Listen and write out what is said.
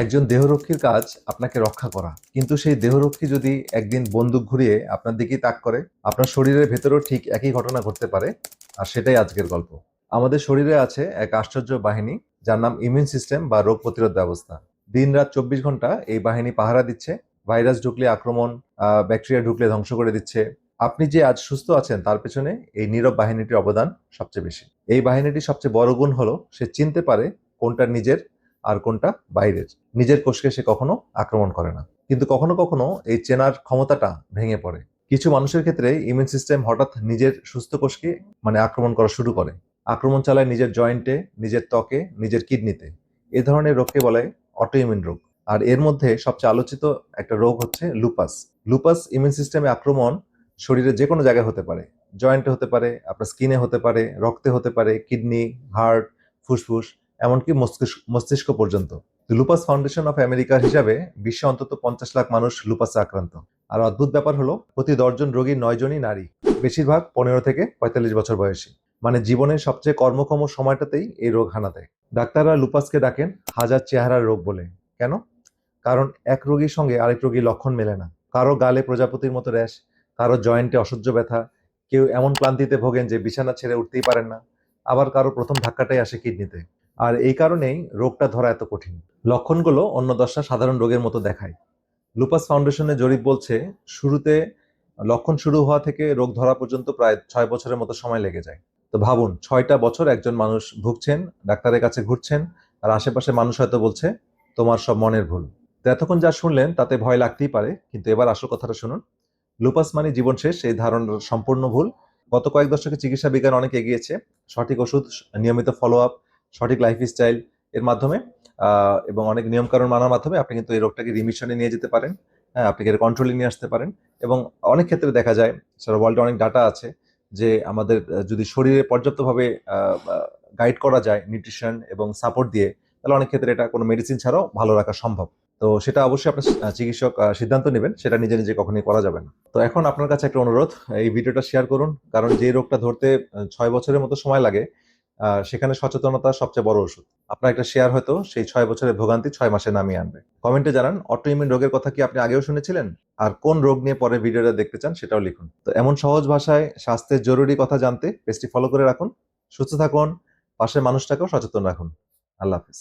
একজন দেহরক্ষীর কাজ আপনাকে রক্ষা করা, কিন্তু সেই দেহরক্ষী যদি একদিন বন্দুক ঘুরিয়ে আপনার দিকেই তাক করে, আপনার শরীরের ভেতরেও ঠিক একই ঘটনা ঘটতে পারে। আর সেটাই আজকের গল্প। আমাদের শরীরে আছে এক আশ্চর্য বাহিনী, যার নাম ইমিউন সিস্টেম বা রোগ প্রতিরোধ ব্যবস্থা। দিন রাত 24 ঘন্টা এই বাহিনী পাহারা দিচ্ছে। ভাইরাস ঢুকলে আক্রমণ, ব্যাকটেরিয়া ঢুকলে ধ্বংস করে দিচ্ছে। আপনি যে আজ সুস্থ আছেন তার পেছনে এই নীরব বাহিনীটির অবদান সবচেয়ে বেশি। এই বাহিনীটির সবচেয়ে বড় গুণ হলো সে চিনতে পারে কোনটা নিজের আর কোনটা বাইরের। নিজের কোষকে সে কখনো আক্রমণ করে না, কিন্তু কখনো কখনো এই চেনার ক্ষমতাটা ভেঙে পড়ে। কিছু মানুষের ক্ষেত্রে ইমিউন সিস্টেম হঠাৎ নিজের সুস্থ কোষকে আক্রমণ করা শুরু করে। আক্রমণ চালায় নিজের জয়েন্টে, নিজের ত্বকে, নিজের কিডনিতে। এ ধরনের রোগকে বলে অটো ইমিউন রোগ। আর এর মধ্যে সবচেয়ে আলোচিত একটা রোগ হচ্ছে লুপাস। লুপাস ইমিউন সিস্টেমে আক্রমণ শরীরের যে কোনো জায়গায় হতে পারে। জয়েন্টে হতে পারে, আপনার স্কিনে হতে পারে, রক্তে হতে পারে, কিডনি, হার্ট, ফুসফুস, এমনকি মস্তিষ্ক পর্যন্ত। লুপাস ফাউন্ডেশন অফ আমেরিকার হিসাবে বিশ্বে অন্তত 50 লাখ মানুষ লুপাসে আক্রান্ত। আর অদ্ভুত ব্যাপার হলো, প্রতি 10 জন রোগীর 9 জনই নারী। বেশিরভাগ 15 থেকে 45 বছর বয়সী। মানে জীবনের সবচেয়ে কর্মক্ষম সময়টাতেই এই রোগ হানা দেয়। ডাক্তাররা লুপাসকে ডাকেন হাজার চেহারার রোগ বলে। কেন? কারণ এক রোগীর সঙ্গে আরেক রোগীর লক্ষণ মেলে না। কারো গালে প্রজাপতির মতো র্যাশ, কারো জয়েন্টে অসহ্য ব্যথা, কেউ এমন ক্লান্তিতে ভোগেন যে বিছানা ছেড়ে উঠতেই পারেন না, আবার কারো প্রথম ধাক্কাটাই আসে কিডনিতে। আর এই কারণেই রোগটা ধরা এত কঠিন। লক্ষণগুলো অন্য 10টা সাধারণ রোগের মতো দেখায়। লুপাস ফাউন্ডেশনের জরিপ বলছে, শুরুতে লক্ষণ শুরু হওয়া থেকে রোগ ধরা পর্যন্ত প্রায় 6 বছরের মতো সময় লেগে যায়। তো ভাবুন, 6টা বছর একজন মানুষ ভুগছেন, ডাক্তারের কাছে ঘুরছেন, আর আশেপাশে মানুষ হয়তো বলছে তোমার সব মনের ভুল। তো এতক্ষণ যা শুনলেন তাতে ভয় লাগতেই পারে, কিন্তু এবার আসল কথাটা শুনুন। লুপাস মানে জীবন শেষ, এই ধারণা সম্পূর্ণ ভুল। গত কয়েক দশকে চিকিৎসা বিজ্ঞান অনেক এগিয়েছে। সঠিক ওষুধ, নিয়মিত ফলো আপ, সঠিক লাইফস্টাইল এর মাধ্যমে এবং অনেক নিয়মকানুন মানার মাধ্যমে আপনি কিন্তু এই রোগটাকে রিমিশনে নিয়ে যেতে পারেন। হ্যাঁ, আপনি এর কন্ট্রোলে নিয়ে আসতে পারেন। এবং অনেক ক্ষেত্রে দেখা যায়, সারা ওয়ার্ল্ডে অনেক ডাটা আছে, যে আমাদের যদি শরীরে পর্যাপ্তভাবে গাইড করা যায় নিউট্রিশন এবং সাপোর্ট দিয়ে, তাহলে অনেক ক্ষেত্রে এটা কোনো মেডিসিন ছাড়াও ভালো রাখা সম্ভব। তো সেটা অবশ্যই আপনার চিকিৎসক সিদ্ধান্ত নেবেন, সেটা নিজে নিজে কখনোই করা যাবে না। তো এখন আপনার কাছে একটা অনুরোধ, এই ভিডিওটা শেয়ার করুন, কারণ যে রোগটা ধরতে 6 বছরের মতো সময় লাগে, সেখানে সচেতনতা সবচেয়ে বড় ওষুধ। আপনার একটা শেয়ার হয়তো সেই 6 বছরের ভোগান্তি 6 মাসে নামিয়ে আনবে। কমেন্টে জানান অটো ইমিউন রোগের কথা কি আপনি আগেও শুনেছিলেন, আর কোন রোগ নিয়ে পরে ভিডিওটা দেখতে চান সেটাও লিখুন। তো এমন সহজ ভাষায় স্বাস্থ্যের জরুরি কথা জানতে পেজটি ফলো করে রাখুন। সুস্থ থাকুন, পাশের মানুষটাকেও সচেতন রাখুন। আল্লাহ হাফিজ।